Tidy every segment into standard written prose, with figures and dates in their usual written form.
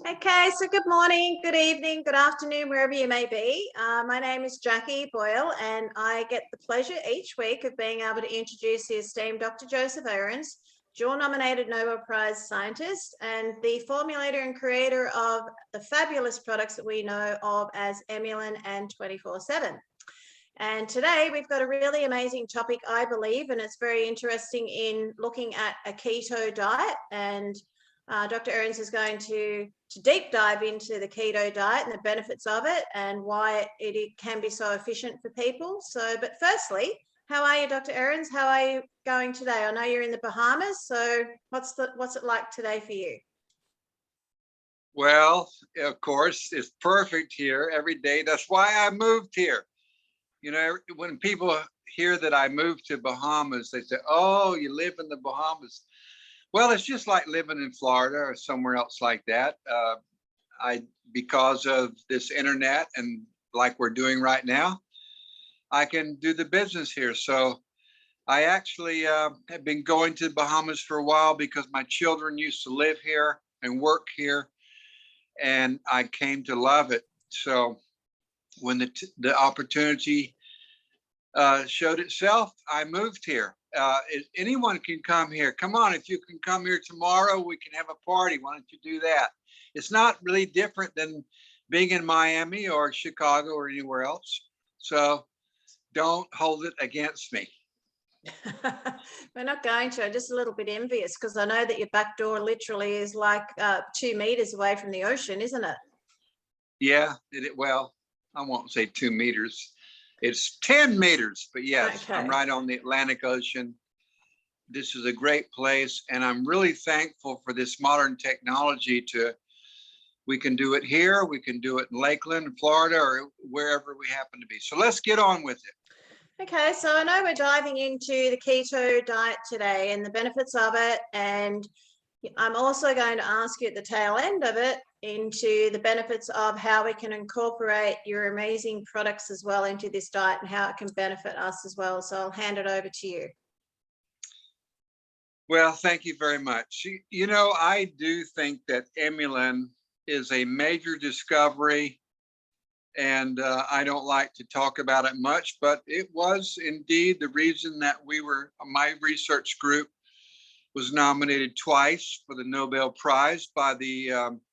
Okay, so good morning, good evening, good afternoon, wherever you may be. My name is Jackie Boyle, and I get the pleasure each week of being able to introduce the esteemed Dr. Joseph Ahrens, dual-nominated Nobel Prize scientist and the formulator and creator of the fabulous products that we know of as Emulin and 24/7. And today we've got a really amazing topic, I believe, and it's very interesting in looking at a keto diet. And Dr. Ahrens is going to deep dive into the keto diet and the benefits of it and why it can be so efficient for people. So, but firstly, how are you, Dr. Ahrens? How are you going today? I know you're in the Bahamas, so what's it like today for you? Well, of course, it's perfect here every day. That's why I moved here. You know, when people hear that I moved to Bahamas, they say, "Oh, you live in the Bahamas." Well, it's just like living in Florida or somewhere else like that. Because of this internet and like we're doing right now, I can do the business here. So I actually have been going to the Bahamas for a while because my children used to live here and work here, and I came to love it. So when the opportunity showed itself, I moved here. Anyone can come here. Come on, if you can come here tomorrow, we can have a party. Why don't you do that? It's not really different than being in Miami or Chicago or anywhere else. So don't hold it against me. We're not going to. I'm just a little bit envious because I know that your back door literally is like 2 meters away from the ocean, isn't it? Yeah, well, I won't say 2 meters. It's 10 meters, but yes, okay. I'm right on the Atlantic Ocean. This is a great place, and I'm really thankful for this modern technology. We can do it here, we can do it in Lakeland, Florida, or wherever we happen to be. So let's get on with it. Okay, so I know we're diving into the keto diet today and the benefits of it, and I'm also going to ask you at the tail end of it into the benefits of how we can incorporate your amazing products as well into this diet and how it can benefit us as well. So I'll hand it over to you. Well, thank you very much. You know, I do think that Emulin is a major discovery, and I don't like to talk about it much, but it was indeed the reason that my research group was nominated twice for the Nobel Prize by the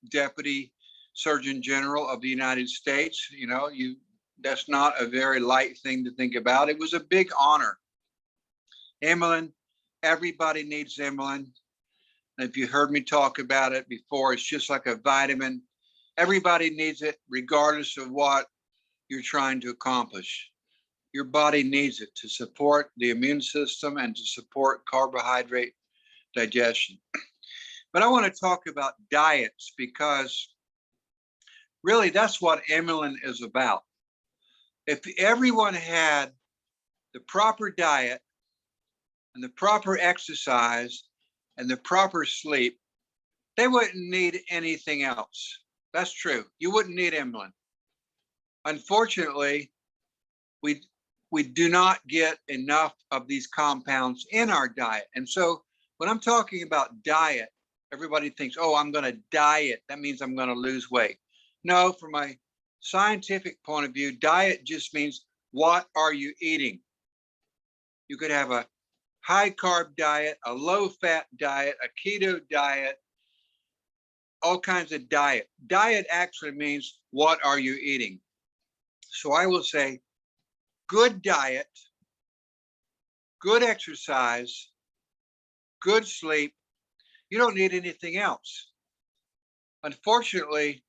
Deputy Surgeon General of the United States. You know, that's not a very light thing to think about. It was a big honor. Emulin, everybody needs Emulin. If you heard me talk about it before, it's just like a vitamin. Everybody needs it, regardless of what you're trying to accomplish. Your body needs it to support the immune system and to support carbohydrate digestion. But I want to talk about diets because really that's what Emulin is about. If everyone had the proper diet and the proper exercise and the proper sleep, they wouldn't need anything else. That's true. You wouldn't need Emulin. Unfortunately, we do not get enough of these compounds in our diet. And so when I'm talking about diet, everybody thinks, oh, I'm going to diet. That means I'm going to lose weight. No, from a scientific point of view, diet just means what are you eating? You could have a high carb diet, a low fat diet, a keto diet, all kinds of diet. Diet actually means what are you eating? So I will say good diet, good exercise, good sleep. You don't need anything else. Unfortunately,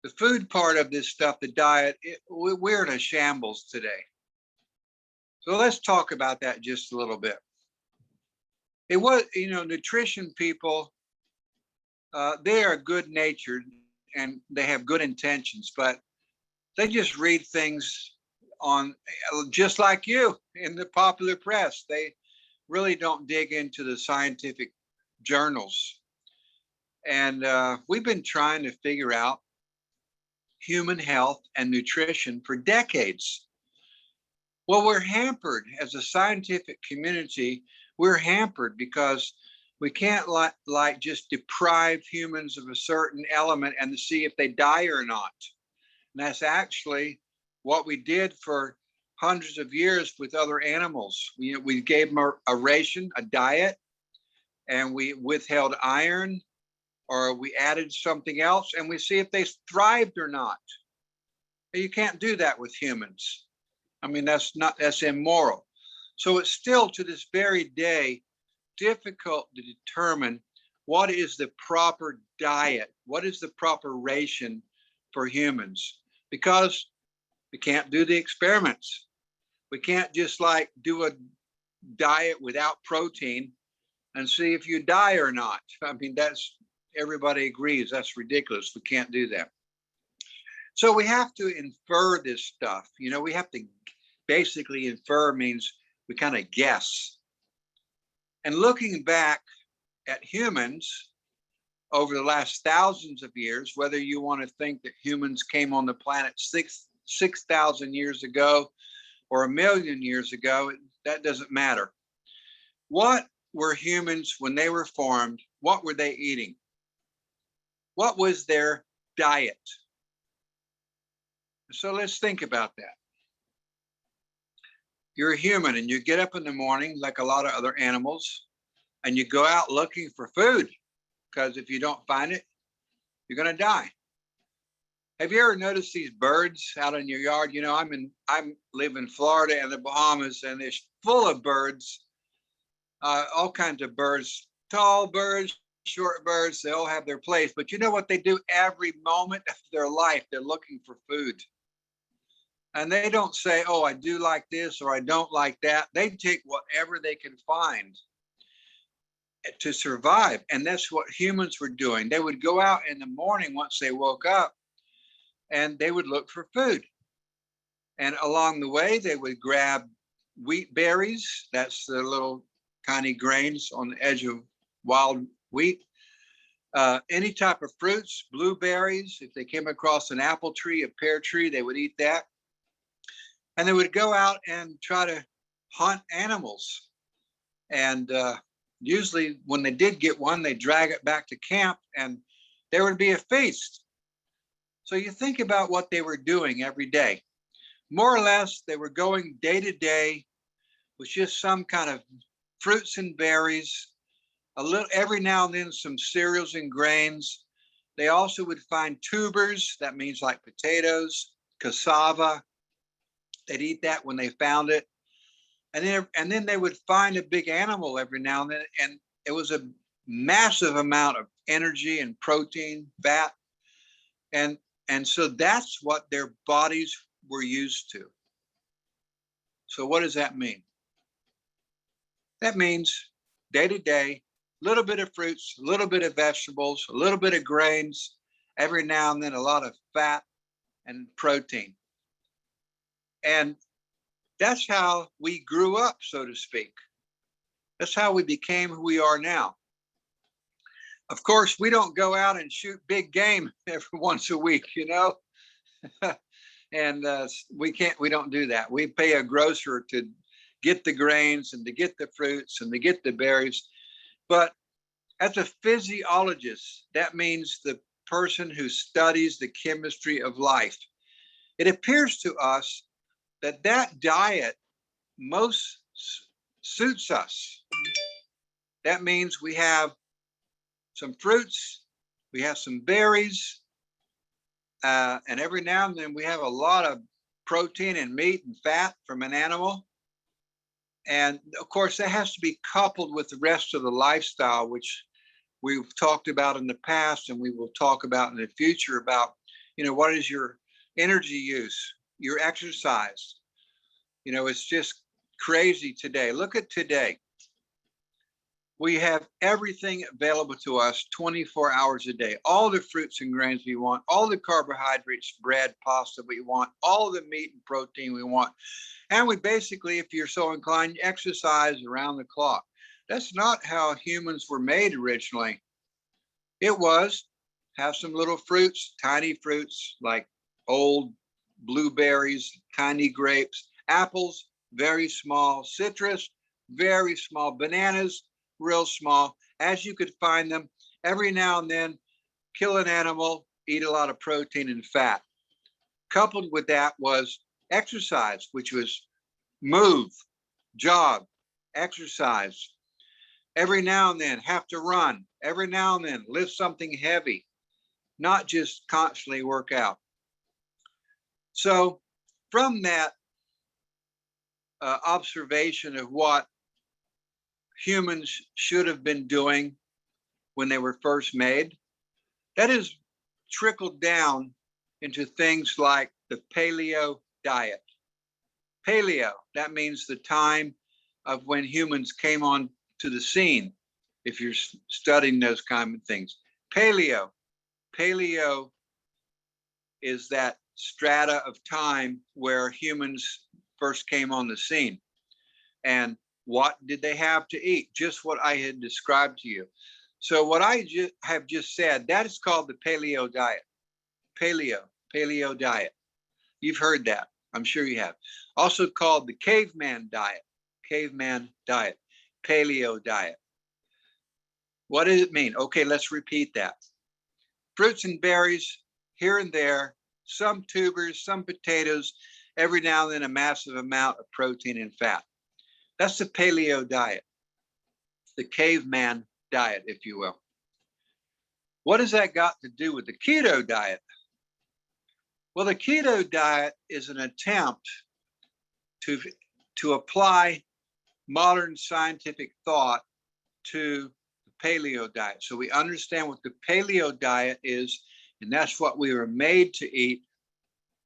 the food part of this stuff, the diet, we're in a shambles today. So let's talk about that just a little bit. It was, nutrition people, they are good natured and they have good intentions, but they just read things on, just like you, in the popular press. They really don't dig into the scientific journals. And we've been trying to figure out human health and nutrition for decades. Well, we're hampered as a scientific community. We're hampered because We can't like just deprive humans of a certain element and to see if they die or not. And that's actually what we did for hundreds of years with other animals. We gave them a ration, a diet, and we withheld iron, or we added something else, and we see if they thrived or not. You can't do that with humans. I mean, that's immoral. So it's still to this very day difficult to determine what is the proper diet, what is the proper ration for humans, because we can't do the experiments. We can't just like do a diet without protein and see if you die or not. I mean, everybody agrees that's ridiculous. We can't do that. So we have to infer this stuff. We have to basically infer means we kind of guess. And looking back at humans over the last thousands of years, whether you want to think that humans came on the planet 6,000 years ago or 1,000,000 years ago, that doesn't matter. What were humans when they were formed? What were they eating? What was their diet? So let's think about that. You're a human and you get up in the morning like a lot of other animals and you go out looking for food, because if you don't find it, you're going to die. Have you ever noticed these birds out in your yard? I live in Florida and the Bahamas, and it's full of birds, all kinds of birds, tall birds, short birds. They all have their place. But you know what they do every moment of their life? They're looking for food. And they don't say, oh, I do like this or I don't like that. They take whatever they can find to survive. And that's what humans were doing. They would go out in the morning once they woke up and they would look for food. And along the way, they would grab wheat berries. That's the little tiny grains on the edge of wild wheat. Any type of fruits, blueberries. If they came across an apple tree, a pear tree, they would eat that. And they would go out and try to hunt animals. And usually when they did get one, they drag it back to camp and there would be a feast. So you think about what they were doing every day. More or less, they were going day to day with just some kind of fruits and berries, a little every now and then some cereals and grains. They also would find tubers, that means like potatoes, cassava. They'd eat that when they found it. And then they would find a big animal every now and then, and it was a massive amount of energy and protein, fat. And so that's what their bodies were used to. So what does that mean? That means day to day, a little bit of fruits, a little bit of vegetables, a little bit of grains, every now and then a lot of fat and protein. And that's how we grew up, so to speak. That's how we became who we are now. Of course, we don't go out and shoot big game every once a week, and we don't do that. We pay a grocer to get the grains and to get the fruits and to get the berries. But as a physiologist, that means the person who studies the chemistry of life. It appears to us that diet most suits us. That means we have some fruits, we have some berries, and every now and then we have a lot of protein and meat and fat from an animal. And of course, that has to be coupled with the rest of the lifestyle, which we've talked about in the past and we will talk about in the future about, what is your energy use, your exercise. It's just crazy today. Look at today. We have everything available to us 24 hours a day. All the fruits and grains we want, all the carbohydrates, bread, pasta we want, all the meat and protein we want. And we basically, if you're so inclined, exercise around the clock. That's not how humans were made originally. It was have some little fruits, tiny fruits like old blueberries, tiny grapes, apples, very small, citrus, very small, bananas, real small, as you could find them. Every now and then, kill an animal, eat a lot of protein and fat. Coupled with that was exercise, which was move, jog, exercise. Every now and then, have to run. Every now and then, lift something heavy, not just constantly work out. So from that observation of what humans should have been doing when they were first made, that has trickled down into things like the Paleo Diet. Paleo, that means the time of when humans came on to the scene, if you're studying those kind of things. Paleo is that strata of time where humans first came on the scene. And what did they have to eat? Just what I had described to you. So what I have just said, that is called the Paleo Diet. Paleo Diet. You've heard that. I'm sure you have. Also called the Caveman Diet. Caveman Diet. Paleo Diet. What does it mean? Okay, let's repeat that. Fruits and berries here and there, some tubers, some potatoes, every now and then a massive amount of protein and fat. That's the Paleo Diet, the caveman diet, if you will. What has that got to do with the Keto Diet? Well, the Keto Diet is an attempt to apply modern scientific thought to the Paleo Diet. So we understand what the Paleo Diet is, and that's what we were made to eat,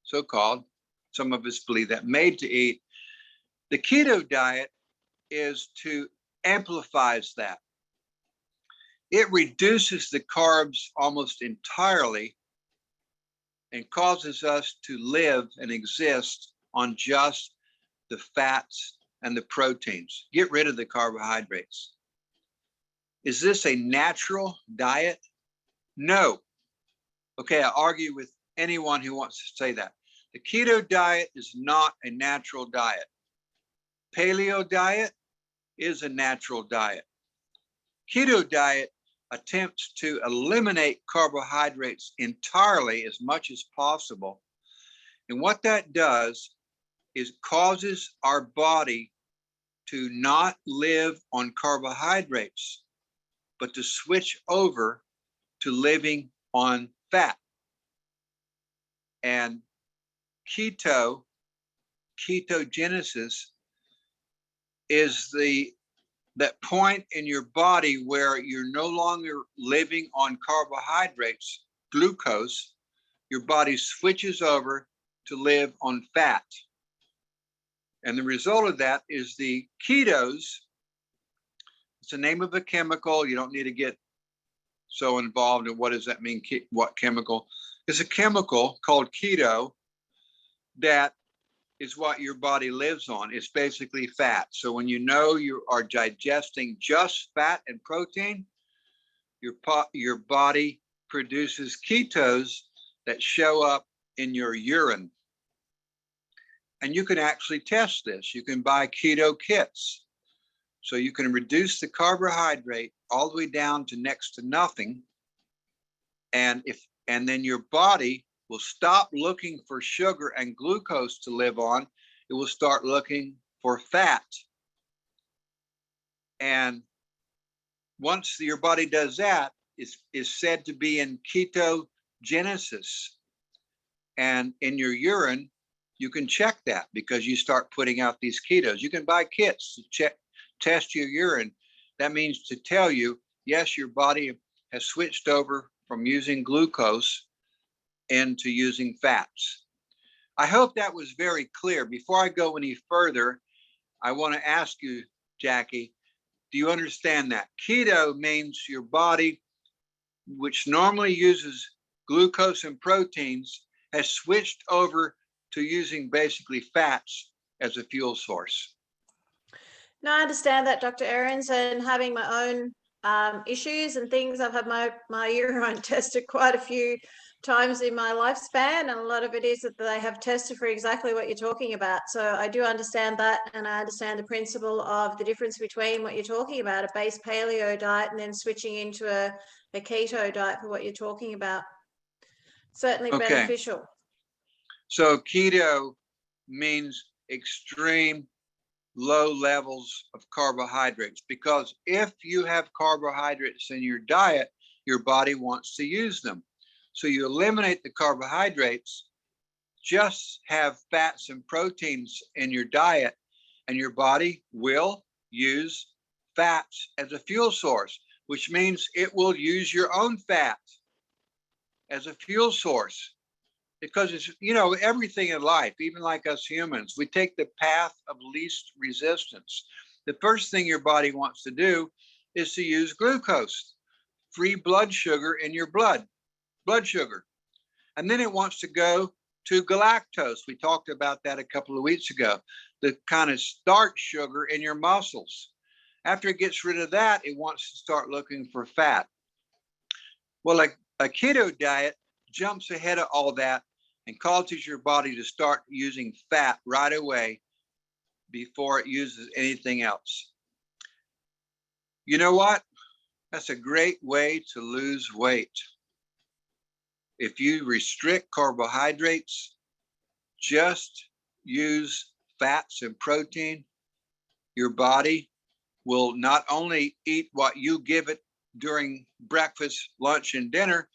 so-called. Some of us believe that, made to eat. The Keto Diet is to amplifies that. It reduces the carbs almost entirely and causes us to live and exist on just the fats and the proteins. Get rid of the carbohydrates. Is this a natural diet? No. Okay, I argue with anyone who wants to say that. The Keto Diet is not a natural diet. Paleo Diet is a natural diet. Keto Diet attempts to eliminate carbohydrates entirely as much as possible. And what that does is causes our body to not live on carbohydrates, but to switch over to living on fat. And ketogenesis is that point in your body where you're no longer living on carbohydrates, glucose, your body switches over to live on fat. And the result of that is the ketos. It's the name of a chemical. You don't need to get so involved in what does that mean, what chemical. It's a chemical called keto that is what your body lives on. It's basically fat. So when you know you are digesting just fat and protein, your body produces ketos that show up in your urine. And you can actually test this. You can buy keto kits. So you can reduce the carbohydrate all the way down to next to nothing. And then your body will stop looking for sugar and glucose to live on. It will start looking for fat. And once your body does that, is said to be in ketogenesis. And in your urine, you can check that because you start putting out these ketos. You can buy kits to test your urine. That means to tell you, yes, your body has switched over from using glucose into using fats. I hope that was very clear. Before I go any further, I want to ask you, Jackie, do you understand that? Keto means your body, which normally uses glucose and proteins, has switched over to using basically fats as a fuel source. No, I understand that, Dr. Ahrens, and having my own issues and things. I've had my urine tested quite a few times in my lifespan, and a lot of it is that they have tested for exactly what you're talking about. So I do understand that, and I understand the principle of the difference between what you're talking about, a base paleo diet, and then switching into a keto diet for what you're talking about. Certainly beneficial. So keto means extreme low levels of carbohydrates, because if you have carbohydrates in your diet, your body wants to use them. So you eliminate the carbohydrates, just have fats and proteins in your diet, and your body will use fats as a fuel source, which means it will use your own fat as a fuel source. Because it's, you know, everything in life, even like us humans, we take the path of least resistance. The first thing your body wants to do is to use glucose, free blood sugar in your blood sugar. And then it wants to go to galactose. We talked about that a couple of weeks ago, the kind of starch sugar in your muscles. After it gets rid of that, it wants to start looking for fat. Well, like a keto diet jumps ahead of all that and causes your body to start using fat right away before it uses anything else. You know what? That's a great way to lose weight. If you restrict carbohydrates, just use fats and protein, your body will not only eat what you give it during breakfast, lunch, and dinner,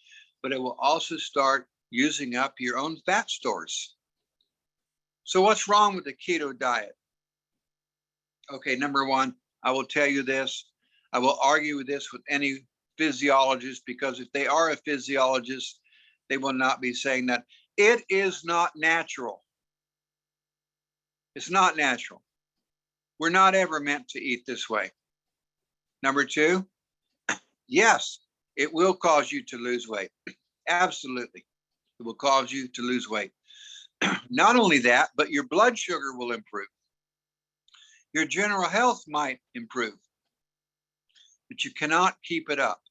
but it will also start using up your own fat stores. So what's wrong with the keto diet? Okay, number one, I will tell you this. I will argue with this with any physiologist, because if they are a physiologist, they will not be saying that. It is not natural. It's not natural. We're not ever meant to eat this way. Number two, yes, it will cause you to lose weight. Absolutely. It will cause you to lose weight. Not only that, but your blood sugar will improve. Your general health might improve, but you cannot keep it up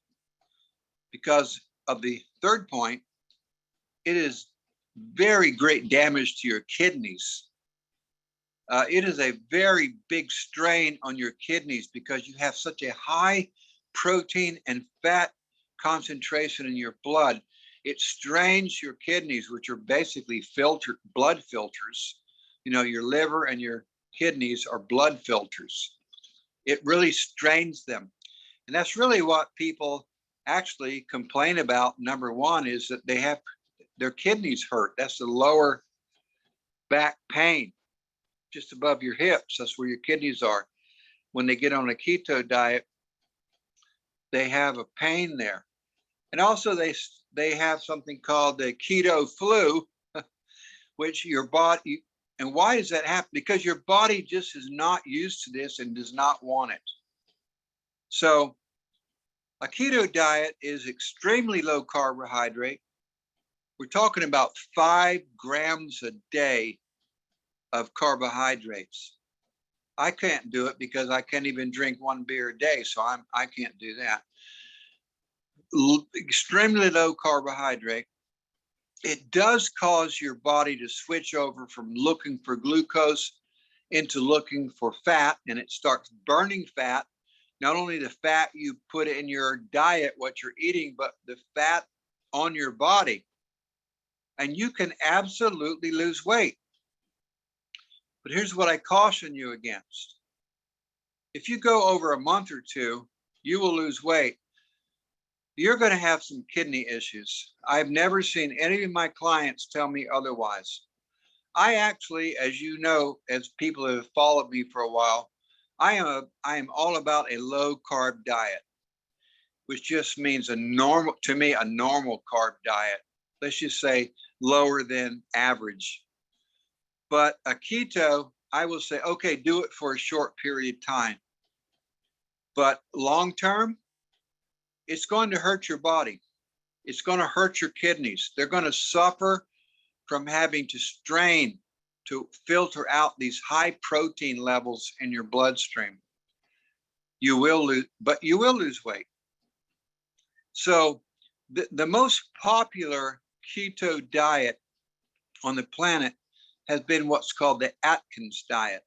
because of the third point. It is very great damage to your kidneys. It is a very big strain on your kidneys because you have such a high protein and fat concentration in your blood. It strains your kidneys, which are basically blood filters. You know, your liver and your kidneys are blood filters. It really strains them. And that's really what people actually complain about. Number one is that they have their kidneys hurt. That's the lower back pain, just above your hips. That's where your kidneys are. When they get on a keto diet, they have a pain there. And also they have something called the keto flu, which your body, and why does that happen? Because your body just is not used to this and does not want it. So a keto diet is extremely low carbohydrate. We're talking about 5 grams a day of carbohydrates. I can't do it because I can't even drink 1 beer a day, so I can't do that. Extremely low carbohydrate. It does cause your body to switch over from looking for glucose into looking for fat, and it starts burning fat. Not only the fat you put in your diet, what you're eating, but the fat on your body. And you can absolutely lose weight. But here's what I caution you against. If you go over a month or two, you will lose weight. You're going to have some kidney issues. I've never seen any of my clients tell me otherwise. I actually, as you know, as people who have followed me for a while, I am all about a low carb diet, which just means a normal carb diet. Let's just say lower than average. But a keto, I will say, okay, do it for a short period of time. But long term, it's going to hurt your body. It's going to hurt your kidneys. They're going to suffer from having to strain to filter out these high protein levels in your bloodstream. You will lose weight. So the most popular keto diet on the planet has been what's called the Atkins diet.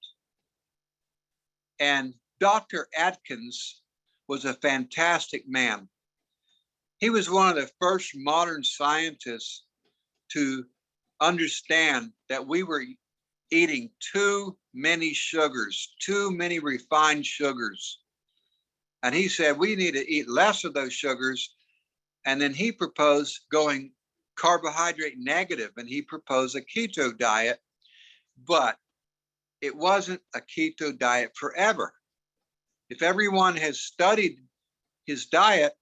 And Dr. Atkins was a fantastic man. He was one of the first modern scientists to understand that we were eating too many sugars, too many refined sugars. And he said we need to eat less of those sugars. And then he proposed going carbohydrate negative, and he proposed a keto diet, but it wasn't a keto diet forever. If everyone has studied his diet,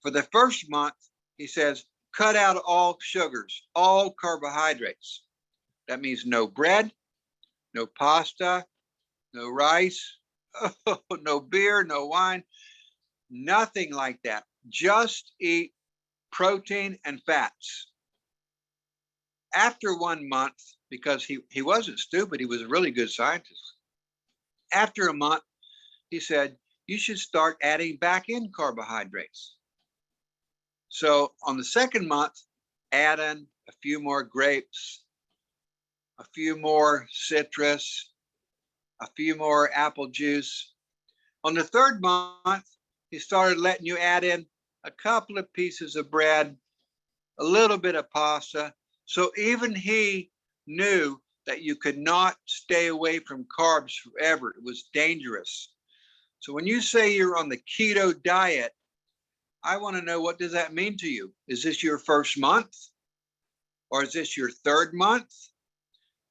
for the first month, he says, cut out all sugars, all carbohydrates. That means no bread, no pasta, no rice, no beer, no wine, nothing like that. Just eat protein and fats. After 1 month, because he wasn't stupid, he was a really good scientist. After a month, he said, you should start adding back in carbohydrates. So on the second month, add in a few more grapes, a few more citrus, a few more apple juice. On the third month, he started letting you add in a couple of pieces of bread, a little bit of pasta. So even he knew that you could not stay away from carbs forever. It was dangerous. So when you say you're on the keto diet, I want to know, what does that mean to you? Is this your first month? Or is this your third month?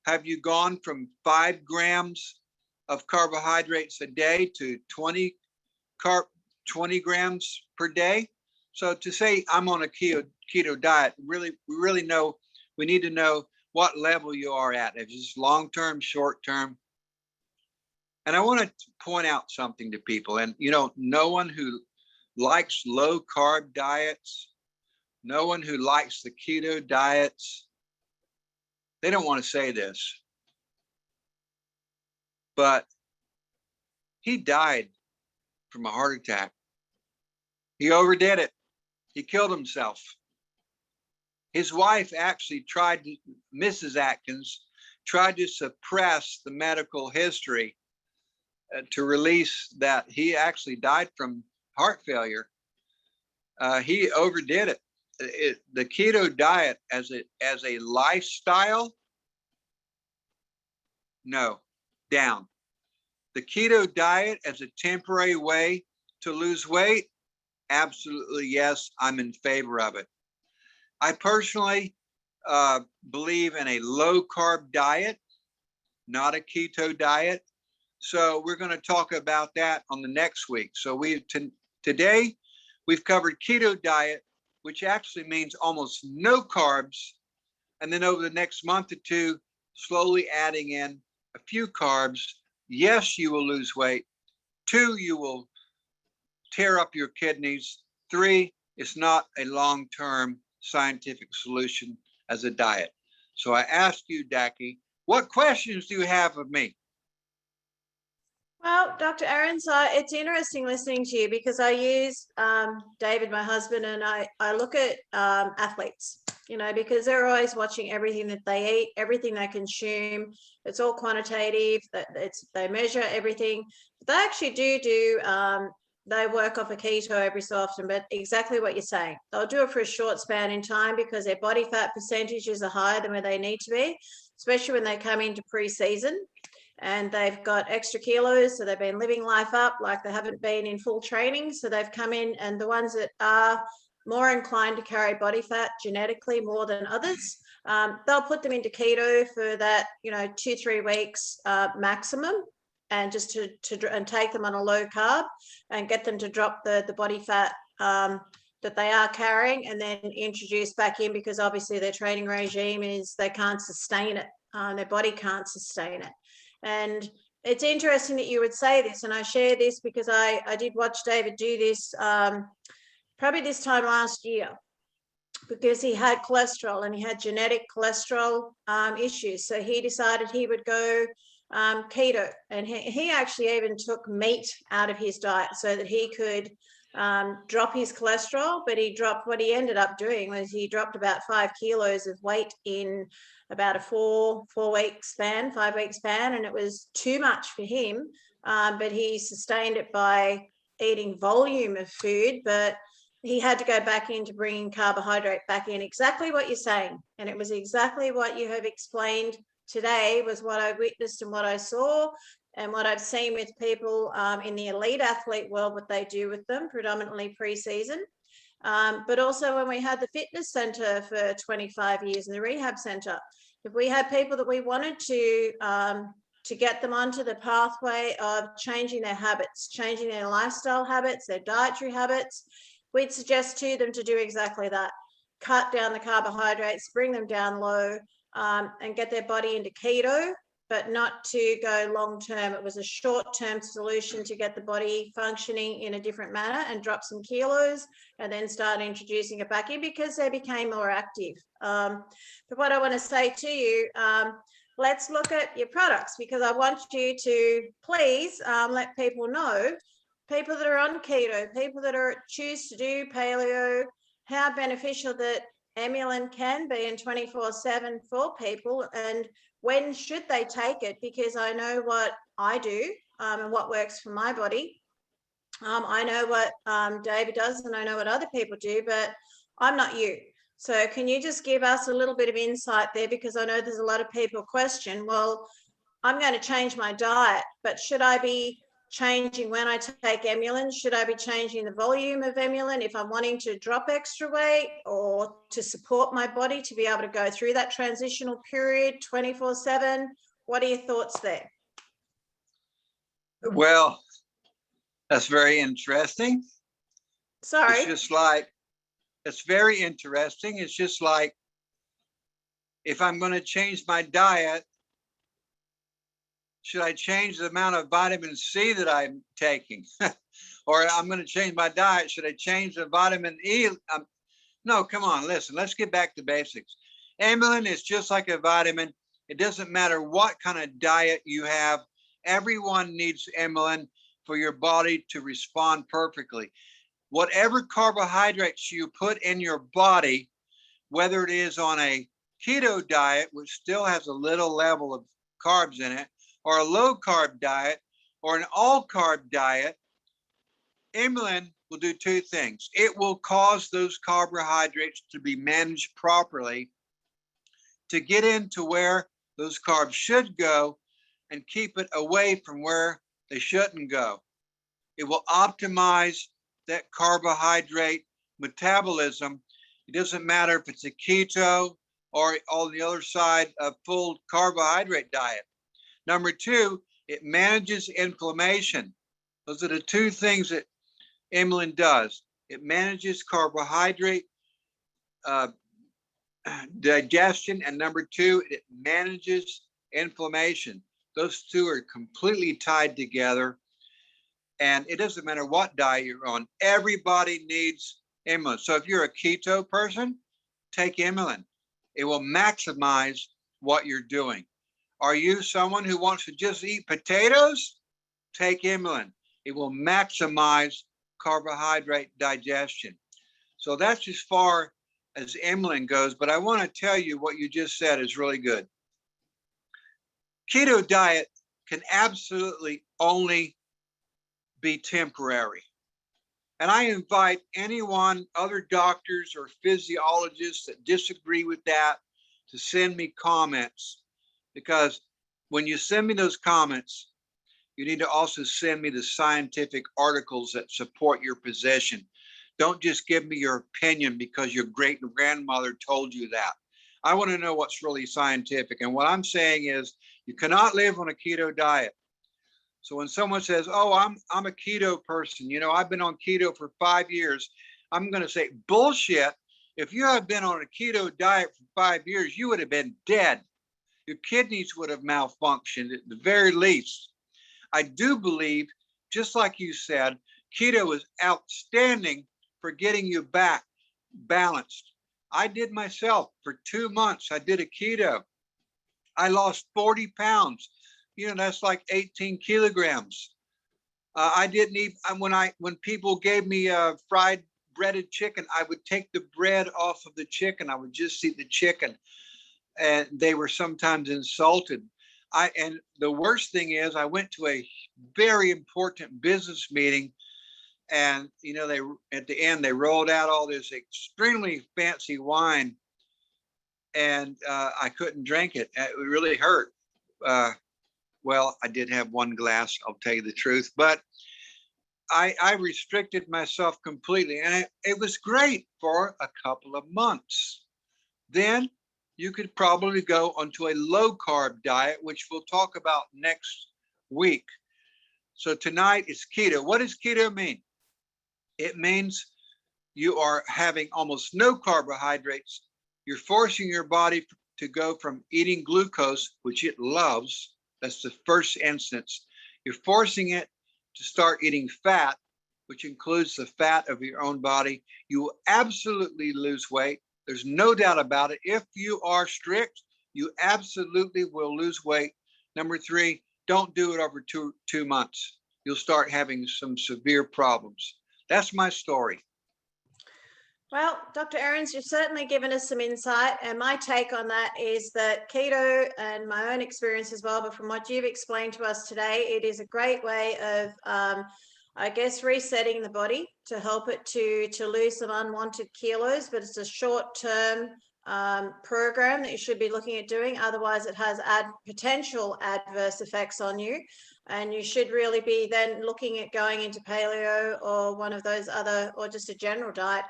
Have you gone from 5 grams of carbohydrates a day to 20 grams per day? So to say I'm on a keto diet, we need to know what level you are at. If it's long-term, short-term. And I want to point out something to people. And no one who likes low carb diets, no one who likes the keto diets, they don't want to say this, but he died from a heart attack. He overdid it. He killed himself. His wife actually Mrs. Atkins tried to suppress the medical history to release that he actually died from heart failure. He overdid it. The keto diet as a lifestyle, no, down. The keto diet as a temporary way to lose weight, absolutely yes, I'm in favor of it. I personally believe in a low carb diet, not a keto diet. So we're going to talk about that on the next week. So today we've covered keto diet, which actually means almost no carbs. And then over the next month or two, slowly adding in a few carbs. Yes, you will lose weight. 2, you will tear up your kidneys. 3, it's not a long-term scientific solution as a diet. So I ask you, Daki, what questions do you have of me? Well, Dr. Ahrens, it's interesting listening to you because I use David, my husband, and I look at athletes, because they're always watching everything that they eat, everything they consume. It's all quantitative. They measure everything. They actually do they work off a keto every so often, but exactly what you're saying. They'll do it for a short span in time because their body fat percentages are higher than where they need to be, especially when they come into pre-season. And they've got extra kilos, so they've been living life up like they haven't been in full training. So they've come in, and the ones that are more inclined to carry body fat genetically more than others, they'll put them into keto for that, 2-3 weeks maximum, and just to take them on a low carb and get them to drop the body fat that they are carrying, and then introduce back in, because obviously their training regime is they can't sustain it. Their body can't sustain it. And it's interesting that you would say this, and I share this because I did watch David do this probably this time last year, because he had cholesterol and he had genetic cholesterol issues. So he decided he would go keto, and he actually even took meat out of his diet so that he could drop his cholesterol, but what he ended up doing was he dropped about 5 kilos of weight in about a 5-week span, and it was too much for him. But he sustained it by eating volume of food, but he had to go back into bringing carbohydrate back in. Exactly what you're saying. And it was exactly what you have explained today was what I witnessed and what I saw and what I've seen with people in the elite athlete world, what they do with them, predominantly pre-season. But also when we had the fitness center for 25 years and the rehab center, if we had people that we wanted to get them onto the pathway of changing their habits, changing their lifestyle habits, their dietary habits, we'd suggest to them to do exactly that. Cut down the carbohydrates, bring them down low, and get their body into keto, but not to go long term. It was a short-term solution to get the body functioning in a different manner and drop some kilos and then start introducing it back in because they became more active. But what I want to say to you, let's look at your products because I want you to please let people know, people that are on keto, people that are choose to do paleo, how beneficial that Emulin can be in 24/7 for people and when should they take it? Because I know what I do and what works for my body. I know what David does and I know what other people do, but I'm not you. So can you just give us a little bit of insight there? Because I know there's a lot of people question, well, I'm going to change my diet, but should I be changing when I take Emulin? Should I be changing the volume of Emulin if I'm wanting to drop extra weight or to support my body to be able to go through that transitional period 24/7? What are your thoughts there? Well, that's very interesting. Sorry. It's very interesting. It's just like, if I'm going to change my diet, should I change the amount of vitamin C that I'm taking? Or I'm going to change my diet, should I change the vitamin E? No, come on, listen, let's get back to basics. Amylin is just like a vitamin. It doesn't matter what kind of diet you have. Everyone needs amylin for your body to respond perfectly. Whatever carbohydrates you put in your body, whether it is on a keto diet, which still has a little level of carbs in it, or a low carb diet, or an all carb diet, amylin will do two things. It will cause those carbohydrates to be managed properly to get into where those carbs should go and keep it away from where they shouldn't go. It will optimize that carbohydrate metabolism. It doesn't matter if it's a keto or on the other side, a full carbohydrate diet. Number two, it manages inflammation. Those are the two things that amylin does. It manages carbohydrate digestion, and number two, it manages inflammation. Those two are completely tied together, and it doesn't matter what diet you're on. Everybody needs amylin. So if you're a keto person, take amylin. It will maximize what you're doing. Are you someone who wants to just eat potatoes? Take amylin. It will maximize carbohydrate digestion. So that's as far as amylin goes, but I want to tell you what you just said is really good. Keto diet can absolutely only be temporary. And I invite anyone, other doctors or physiologists that disagree with that, to send me comments, because when you send me those comments, you need to also send me the scientific articles that support your position. Don't just give me your opinion because your great grandmother told you that. I want to know what's really scientific. And what I'm saying is you cannot live on a keto diet. So when someone says, oh, I'm a keto person, you know, I've been on keto for 5 years, I'm going to say, bullshit. If you have been on a keto diet for 5 years, you would have been dead. Your kidneys would have malfunctioned at the very least. I do believe, just like you said, keto is outstanding for getting you back balanced. I did myself for 2 months. I did a keto. I lost 40 pounds. You know, that's like 18 kilograms. I didn't even, when people gave me fried breaded chicken, I would take the bread off of the chicken. I would just eat the chicken. And they were sometimes insulted. And the worst thing is I went to a very important business meeting, and they at the end they rolled out all this extremely fancy wine, and I couldn't drink it. It really hurt. Well, I did have one glass, I'll tell you the truth, but I restricted myself completely, and it was great for a couple of months. Then you could probably go onto a low carb diet, which we'll talk about next week. So tonight is keto. What does keto mean? It means you are having almost no carbohydrates. You're forcing your body to go from eating glucose, which it loves. That's the first instance. You're forcing it to start eating fat, which includes the fat of your own body. You will absolutely lose weight. There's no doubt about it. If you are strict, you absolutely will lose weight. Number 3, don't do it over two months. You'll start having some severe problems. That's my story. Well, Dr. Ahrens, you've certainly given us some insight, and my take on that is that keto, and my own experience as well, but from what you've explained to us today, it is a great way of, I guess, resetting the body to help it to lose some unwanted kilos, but it's a short-term program that you should be looking at doing. Otherwise, it has potential adverse effects on you, and you should really be then looking at going into paleo or one of those other, or just a general diet,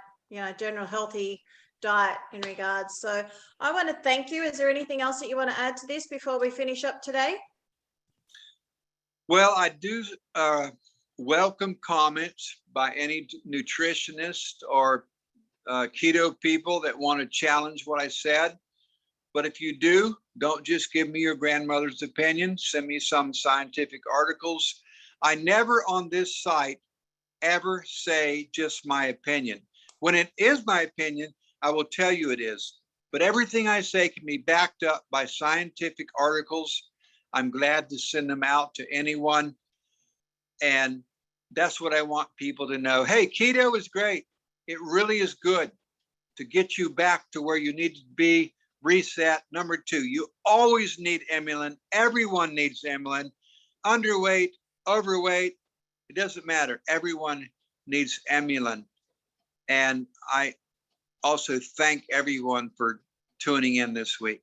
general healthy diet in regards. So I want to thank you. Is there anything else that you want to add to this before we finish up today? Well, I do welcome comments by any nutritionist or keto people that want to challenge what I said. But if you do, don't just give me your grandmother's opinion. Send me some scientific articles. I never on this site ever say just my opinion. When it is my opinion, I will tell you it is. But everything I say can be backed up by scientific articles. I'm glad to send them out to anyone. And that's what I want people to know. Hey, keto is great. It really is good to get you back to where you need to be, reset. Number 2, you always need inulin. Everyone needs inulin. Underweight, overweight, it doesn't matter. Everyone needs inulin. And I also thank everyone for tuning in this week.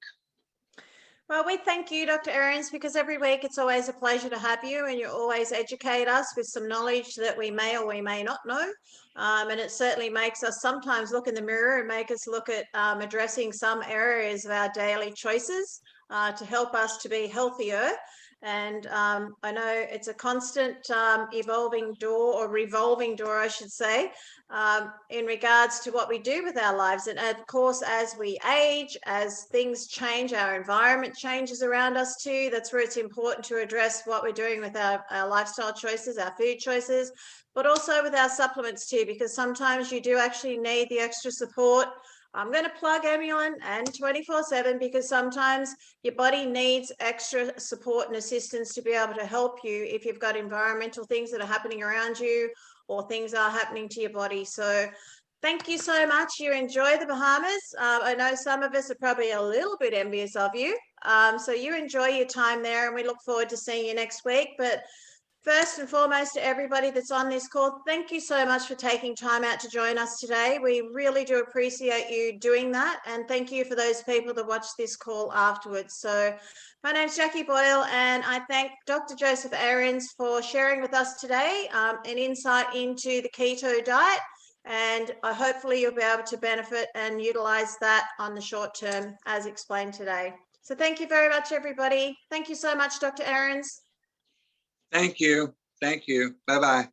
Well, we thank you, Dr. Ahrens, because every week it's always a pleasure to have you, and you always educate us with some knowledge that we may or we may not know. And it certainly makes us sometimes look in the mirror and make us look at addressing some areas of our daily choices to help us to be healthier. And I know it's a constant evolving door, or revolving door, I should say, in regards to what we do with our lives. And of course, as we age, as things change, our environment changes around us too. That's where it's important to address what we're doing with our lifestyle choices, our food choices, but also with our supplements too, because sometimes you do actually need the extra support. I'm going to plug Emulin and 24/7, because sometimes your body needs extra support and assistance to be able to help you if you've got environmental things that are happening around you, or things are happening to your body. So thank you so much. You enjoy the Bahamas. I know some of us are probably a little bit envious of you. So you enjoy your time there, and we look forward to seeing you next week. But first and foremost, to everybody that's on this call, thank you so much for taking time out to join us today. We really do appreciate you doing that. And thank you for those people that watch this call afterwards. So my name's Jackie Boyle, and I thank Dr. Joseph Ahrens for sharing with us today an insight into the keto diet. And hopefully you'll be able to benefit and utilize that on the short term, as explained today. So thank you very much, everybody. Thank you so much, Dr. Ahrens. Thank you. Thank you. Bye-bye.